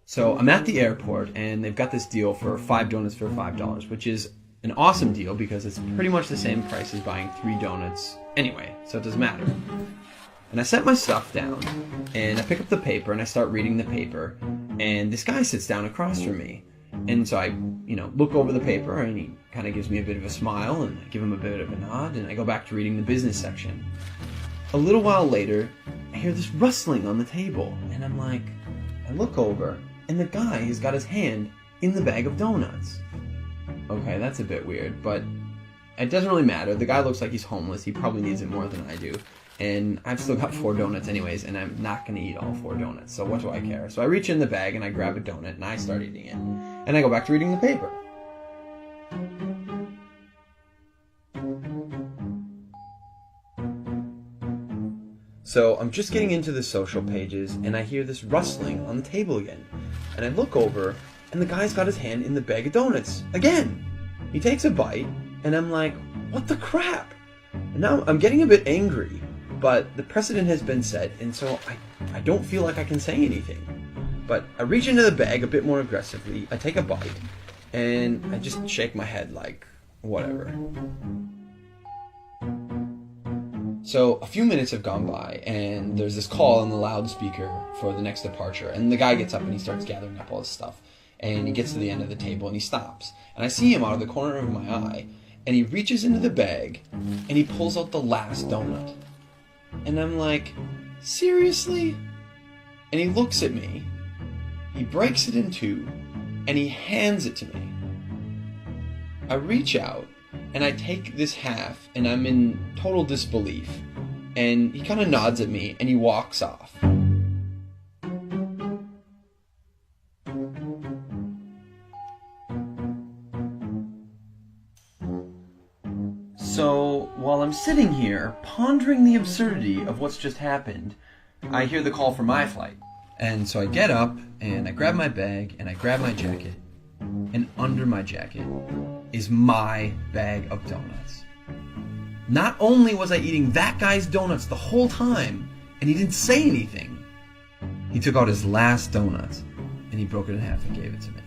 So I'm at the airport, and they've got this deal for 5 donuts for $5, which is an awesome deal because it's pretty much the same price as buying 3 donuts anyway, so it doesn't matter. And I set my stuff down, and I pick up the paper, and I start reading the paper, and this guy sits down across from me. And so I, look over the paper, and he kind of gives me a bit of a smile, and I give him a bit of a nod, and I go back to reading the business section. A little while later, I hear this rustling on the table, and I look over, and the guy has got his hand in the bag of donuts. Okay, that's a bit weird, but it doesn't really matter. The guy looks like he's homeless. He probably needs it more than I do. And I've still got 4 donuts anyways, and I'm not going to eat all 4 donuts, so what do I care? So I reach in the bag, and I grab a donut, and I start eating it. And I go back to reading the paper. So I'm just getting into the social pages, and I hear this rustling on the table again. And I look over, and the guy's got his hand in the bag of donuts again. He takes a bite, and I'm like, what the crap? And now I'm getting a bit angry, but the precedent has been set, and so I don't feel like I can say anything. But I reach into the bag a bit more aggressively, I take a bite, and I just shake my head like, whatever. So a few minutes have gone by, and there's this call on the loudspeaker for the next departure, and the guy gets up and he starts gathering up all his stuff, and he gets to the end of the table and he stops, and I see him out of the corner of my eye, and he reaches into the bag and he pulls out the last donut, and I'm like, seriously? And he looks at me, he breaks it in 2, and he hands it to me. I reach out and I take this half, and I'm in total disbelief. And he kind of nods at me, and he walks off. So, while I'm sitting here, pondering the absurdity of what's just happened, I hear the call for my flight. And so I get up, and I grab my bag, and I grab my jacket, and under my jacket is my bag of donuts. Not only was I eating that guy's donuts the whole time, and he didn't say anything, he took out his last donuts, and he broke it in half and gave it to me.